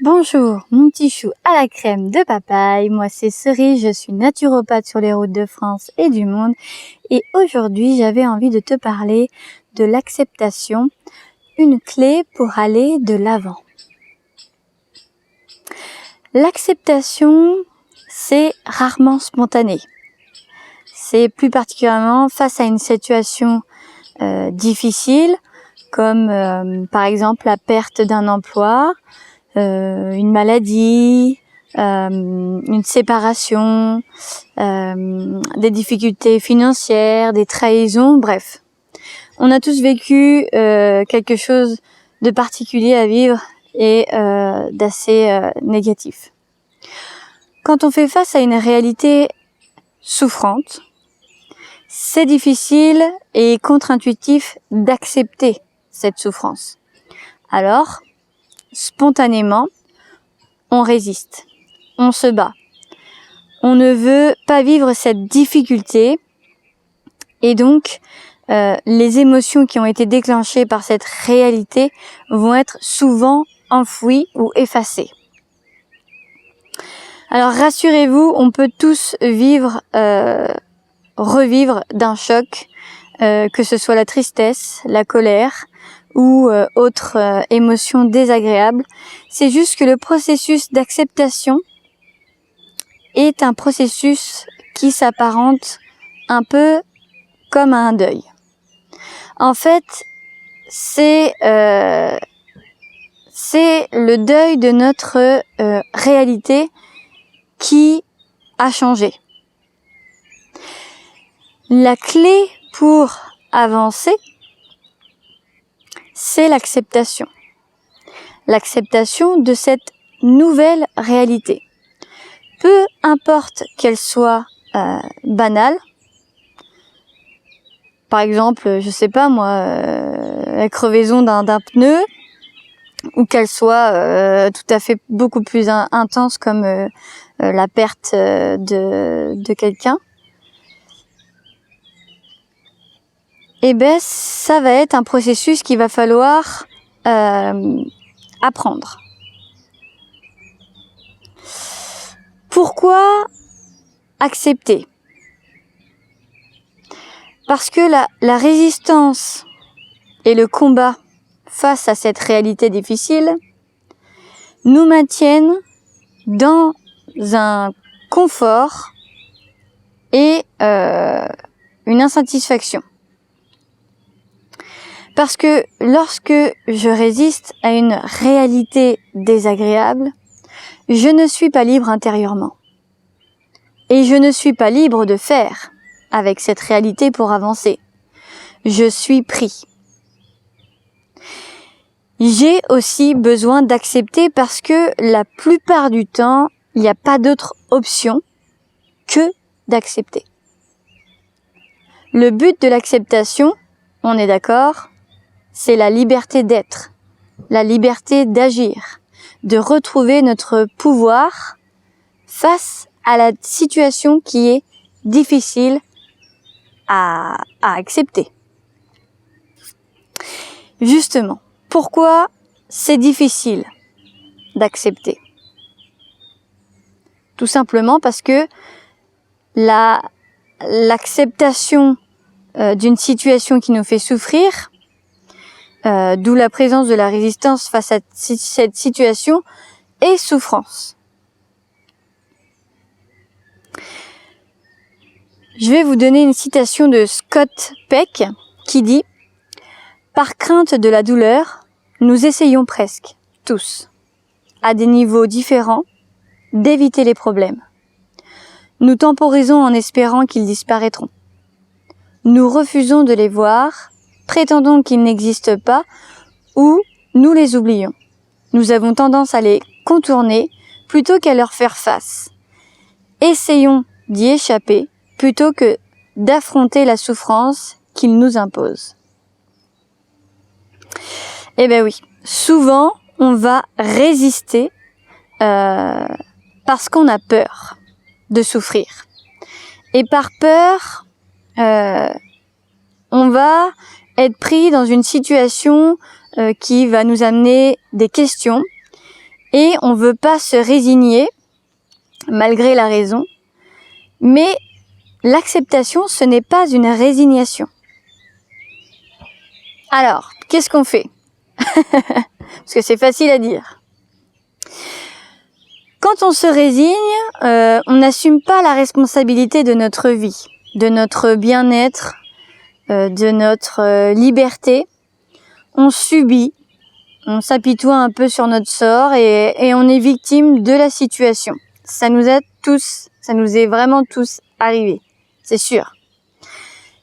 Bonjour, mon petit chou à la crème de papaye. Moi, c'est Cerise, je suis naturopathe sur les routes de France et du monde. Et aujourd'hui, j'avais envie de te parler de l'acceptation, une clé pour aller de l'avant. L'acceptation, c'est rarement spontané. C'est plus particulièrement face à une situation difficile, comme par exemple la perte d'un emploi, une maladie, une séparation, des difficultés financières, des trahisons, bref. On a tous vécu quelque chose de particulier à vivre et d'assez négatif. Quand on fait face à une réalité souffrante, c'est difficile et contre-intuitif d'accepter cette souffrance. Alors, spontanément, on résiste, on se bat. On ne veut pas vivre cette difficulté et donc les émotions qui ont été déclenchées par cette réalité vont être souvent enfouies ou effacées. Alors rassurez-vous, on peut tous revivre d'un choc, que ce soit la tristesse, la colère, ou autres émotions désagréables. C'est juste que le processus d'acceptation est un processus qui s'apparente un peu comme à un deuil. En fait, c'est le deuil de notre réalité qui a changé. La clé pour avancer, c'est l'acceptation. L'acceptation de cette nouvelle réalité. Peu importe qu'elle soit banale. Par exemple, je sais pas moi, la crevaison d'un pneu, ou qu'elle soit tout à fait beaucoup plus intense comme la perte de quelqu'un. Eh ben, ça va être un processus qu'il va falloir apprendre. Pourquoi accepter? Parce que la résistance et le combat face à cette réalité difficile nous maintiennent dans un confort et une insatisfaction. Parce que lorsque je résiste à une réalité désagréable, je ne suis pas libre intérieurement. Et je ne suis pas libre de faire avec cette réalité pour avancer. Je suis pris. J'ai aussi besoin d'accepter parce que la plupart du temps, il n'y a pas d'autre option que d'accepter. Le but de l'acceptation, on est d'accord, c'est la liberté d'être, la liberté d'agir, de retrouver notre pouvoir face à la situation qui est difficile à accepter. Justement, pourquoi c'est difficile d'accepter? Tout simplement parce que l'acceptation d'une situation qui nous fait souffrir, d'où la présence de la résistance face à cette situation, est souffrance. Je vais vous donner une citation de Scott Peck qui dit « Par crainte de la douleur, nous essayons presque, tous, à des niveaux différents, d'éviter les problèmes. Nous temporisons en espérant qu'ils disparaîtront. Nous refusons de les voir, prétendons qu'ils n'existent pas ou nous les oublions. Nous avons tendance à les contourner plutôt qu'à leur faire face. Essayons d'y échapper plutôt que d'affronter la souffrance qu'ils nous imposent. » Eh ben oui, souvent on va résister parce qu'on a peur de souffrir. Et par peur, on va être pris dans une situation qui va nous amener des questions et on veut pas se résigner malgré la raison. Mais l'acceptation, ce n'est pas une résignation. Alors, qu'est-ce qu'on fait? Parce que c'est facile à dire. Quand on se résigne, on n'assume pas la responsabilité de notre vie, de notre bien-être, de notre liberté. On subit, on s'apitoie un peu sur notre sort et on est victime de la situation. Ça nous est vraiment tous arrivé, c'est sûr.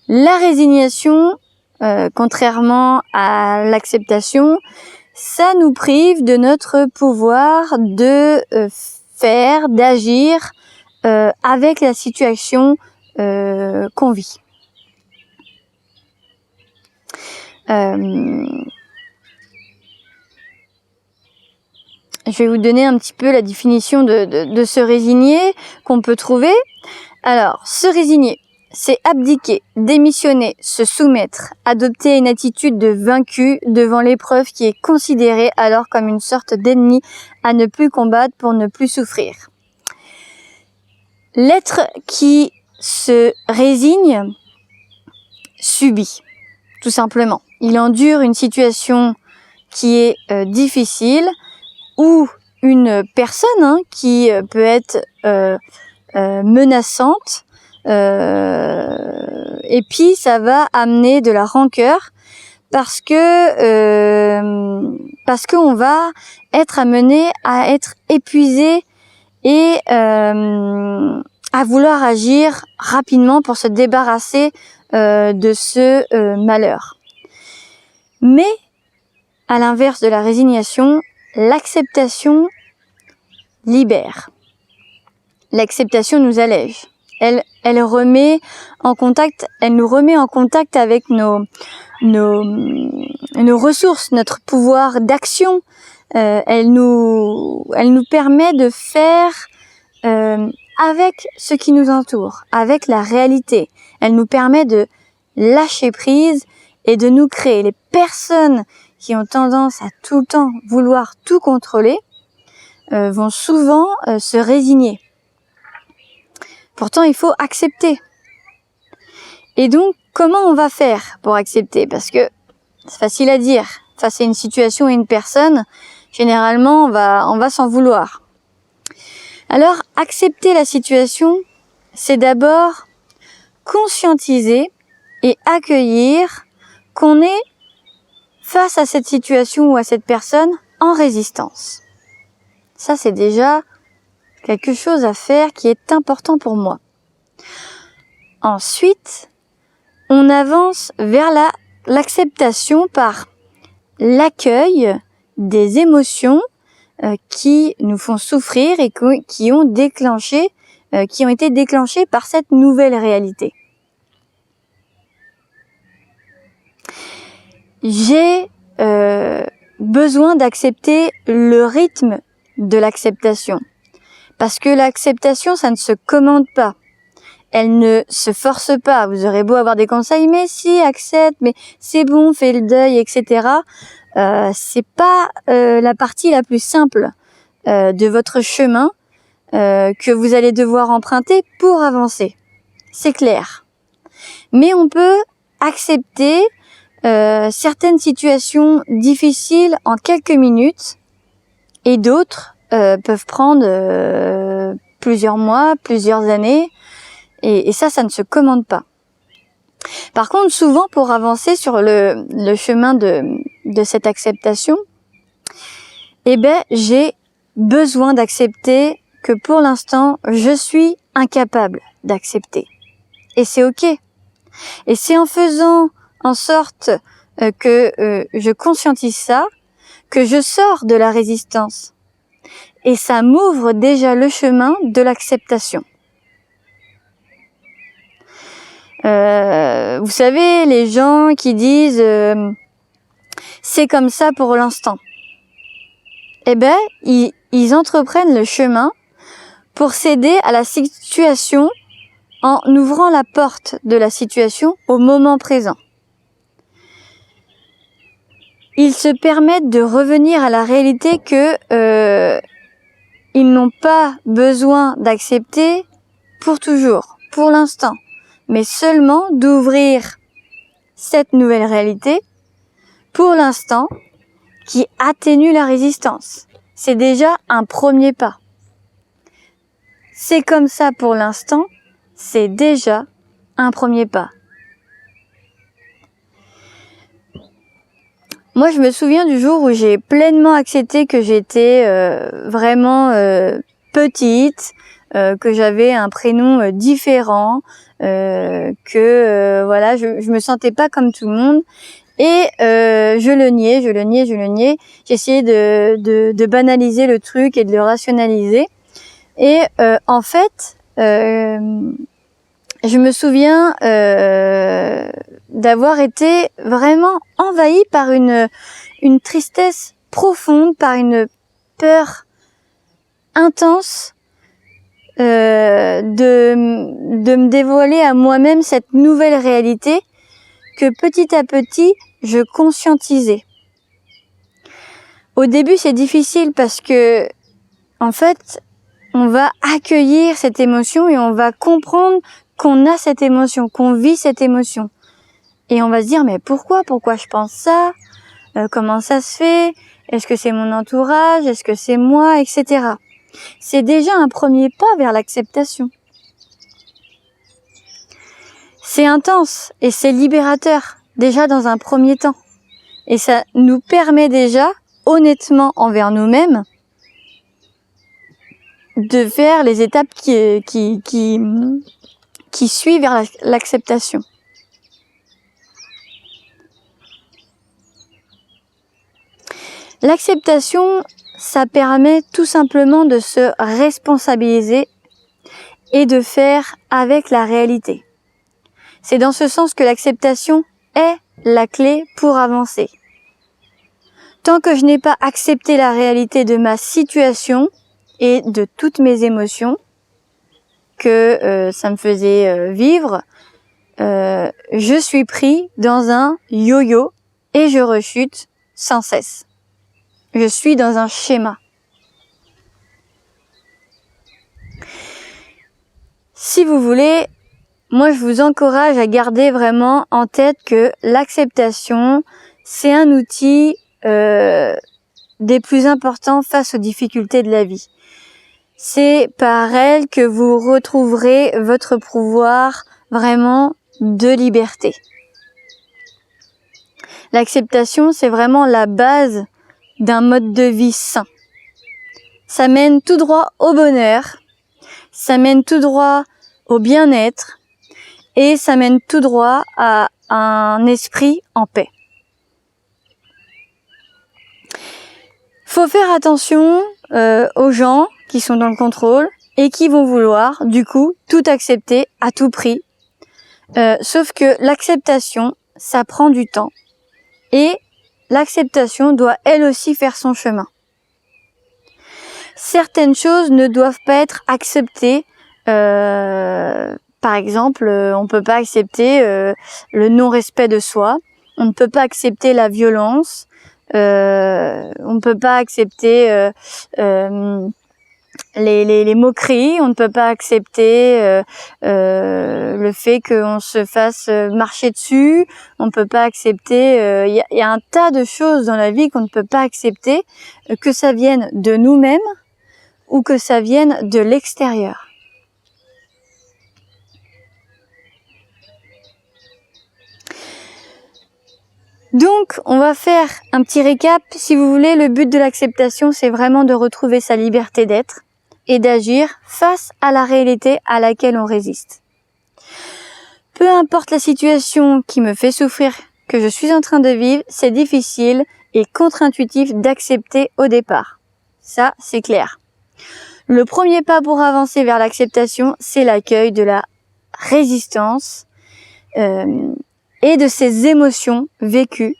La résignation, contrairement à l'acceptation, ça nous prive de notre pouvoir de faire, d'agir avec la situation qu'on vit. Je vais vous donner un petit peu la définition de se résigner qu'on peut trouver. Alors, se résigner, c'est abdiquer, démissionner, se soumettre, adopter une attitude de vaincu devant l'épreuve qui est considérée alors comme une sorte d'ennemi à ne plus combattre pour ne plus souffrir. L'être qui se résigne subit, tout simplement. Il endure une situation qui est difficile ou une personne qui peut être menaçante. Et puis ça va amener de la rancœur parce qu'on va être amené à être épuisé et à vouloir agir rapidement pour se débarrasser de ce malheur. Mais à l'inverse de la résignation, l'acceptation libère. L'acceptation nous allège. Elle nous remet en contact avec nos ressources, notre pouvoir d'action. Elle nous permet de faire avec ce qui nous entoure, avec la réalité. Elle nous permet de lâcher prise et de nous créer. Les personnes qui ont tendance à tout le temps vouloir tout contrôler vont souvent se résigner. Pourtant, il faut accepter. Et donc, comment on va faire pour accepter? Parce que c'est facile à dire. Face à une situation et une personne, généralement, on va s'en vouloir. Alors, accepter la situation, c'est d'abord conscientiser et accueillir qu'on est face à cette situation ou à cette personne en résistance. Ça, c'est déjà quelque chose à faire qui est important pour moi. Ensuite, on avance vers l'acceptation par l'accueil des émotions qui nous font souffrir et qui ont été déclenchées par cette nouvelle réalité. J'ai besoin d'accepter le rythme de l'acceptation. Parce que l'acceptation, ça ne se commande pas. Elle ne se force pas. Vous aurez beau avoir des conseils, mais si, accepte, mais c'est bon, fais le deuil, etc. C'est pas la partie la plus simple de votre chemin que vous allez devoir emprunter pour avancer. C'est clair. Mais on peut accepter certaines situations difficiles en quelques minutes et d'autres peuvent prendre plusieurs mois, plusieurs années et ça ne se commande pas. Par contre, souvent pour avancer sur le chemin de cette acceptation, j'ai besoin d'accepter que pour l'instant, je suis incapable d'accepter. Et c'est ok. Et c'est en faisant en sorte que je conscientise ça, que je sors de la résistance. Et ça m'ouvre déjà le chemin de l'acceptation. Vous savez, les gens qui disent c'est comme ça pour l'instant. Ils entreprennent le chemin pour céder à la situation en ouvrant la porte de la situation au moment présent. Ils se permettent de revenir à la réalité que ils n'ont pas besoin d'accepter pour toujours, pour l'instant, mais seulement d'ouvrir cette nouvelle réalité pour l'instant qui atténue la résistance. C'est déjà un premier pas. C'est comme ça pour l'instant, c'est déjà un premier pas. Moi, je me souviens du jour où j'ai pleinement accepté que j'étais vraiment petite, que j'avais un prénom différent, que voilà, je me sentais pas comme tout le monde. Et je le niais. J'essayais de banaliser le truc et de le rationaliser. Et en fait, je me souviens d'avoir été vraiment envahie par une tristesse profonde, par une peur intense de me dévoiler à moi-même cette nouvelle réalité que petit à petit je conscientisais. Au début, c'est difficile parce que en fait, on va accueillir cette émotion et on va comprendre qu'on a cette émotion, qu'on vit cette émotion. Et on va se dire, mais pourquoi je pense ça? Comment ça se fait? Est-ce que c'est mon entourage? Est-ce que c'est moi? Etc. C'est déjà un premier pas vers l'acceptation. C'est intense et c'est libérateur, déjà dans un premier temps. Et ça nous permet déjà, honnêtement envers nous-mêmes, de faire les étapes qui suivent vers l'acceptation. L'acceptation, ça permet tout simplement de se responsabiliser et de faire avec la réalité. C'est dans ce sens que l'acceptation est la clé pour avancer. Tant que je n'ai pas accepté la réalité de ma situation et de toutes mes émotions que ça me faisait vivre, je suis pris dans un yo-yo et je rechute sans cesse. Je suis dans un schéma. Si vous voulez, moi je vous encourage à garder vraiment en tête que l'acceptation, c'est un outil des plus importants face aux difficultés de la vie. C'est par elle que vous retrouverez votre pouvoir vraiment de liberté. L'acceptation, c'est vraiment la base d'un mode de vie sain. Ça mène tout droit au bonheur, ça mène tout droit au bien-être et ça mène tout droit à un esprit en paix. Faut faire attention aux gens qui sont dans le contrôle et qui vont vouloir, du coup, tout accepter à tout prix. Sauf que l'acceptation, ça prend du temps. Et l'acceptation doit elle aussi faire son chemin. Certaines choses ne doivent pas être acceptées. Par exemple, on ne peut pas accepter le non-respect de soi. On ne peut pas accepter la violence. On ne peut pas accepter les moqueries, on ne peut pas accepter le fait qu'on se fasse marcher dessus, on ne peut pas accepter, il y a un tas de choses dans la vie qu'on ne peut pas accepter, que ça vienne de nous-mêmes ou que ça vienne de l'extérieur. Donc, on va faire un petit récap. Si vous voulez, le but de l'acceptation, c'est vraiment de retrouver sa liberté d'être et d'agir face à la réalité à laquelle on résiste. Peu importe la situation qui me fait souffrir, que je suis en train de vivre, c'est difficile et contre-intuitif d'accepter au départ. Ça, c'est clair. Le premier pas pour avancer vers l'acceptation, c'est l'accueil de la résistance et de ces émotions vécues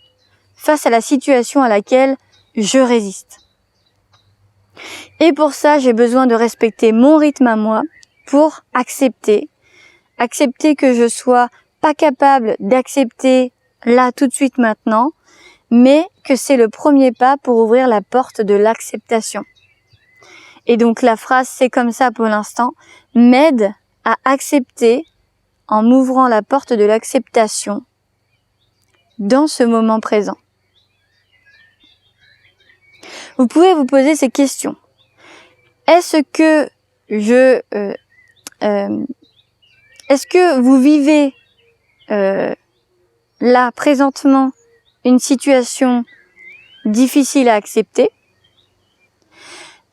face à la situation à laquelle je résiste. Et pour ça, j'ai besoin de respecter mon rythme à moi pour accepter que je sois pas capable d'accepter là tout de suite maintenant, mais que c'est le premier pas pour ouvrir la porte de l'acceptation. Et donc la phrase « c'est comme ça pour l'instant » m'aide à accepter en m'ouvrant la porte de l'acceptation dans ce moment présent. Vous pouvez vous poser ces questions. Est-ce que est-ce que vous vivez là, présentement, une situation difficile à accepter?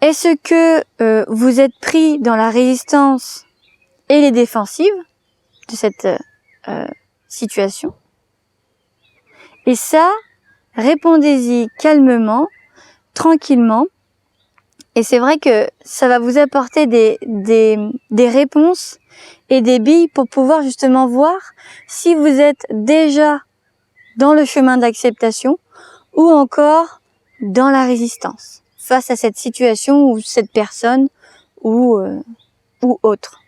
Est-ce que vous êtes pris dans la résistance et les défensives de cette situation? Et ça, répondez-y calmement, tranquillement. Et c'est vrai que ça va vous apporter des réponses et des billes pour pouvoir justement voir si vous êtes déjà dans le chemin d'acceptation ou encore dans la résistance face à cette situation ou cette personne ou autre.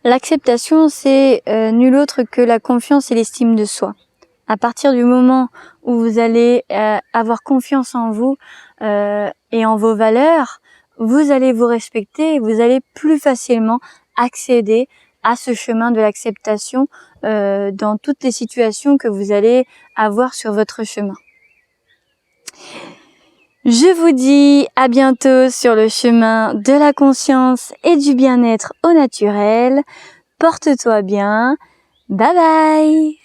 L'acceptation, c'est nul autre que la confiance et l'estime de soi. À partir du moment où vous allez avoir confiance en vous et en vos valeurs, vous allez vous respecter et vous allez plus facilement accéder à ce chemin de l'acceptation dans toutes les situations que vous allez avoir sur votre chemin. Je vous dis à bientôt sur le chemin de la conscience et du bien-être au naturel. Porte-toi bien. Bye bye!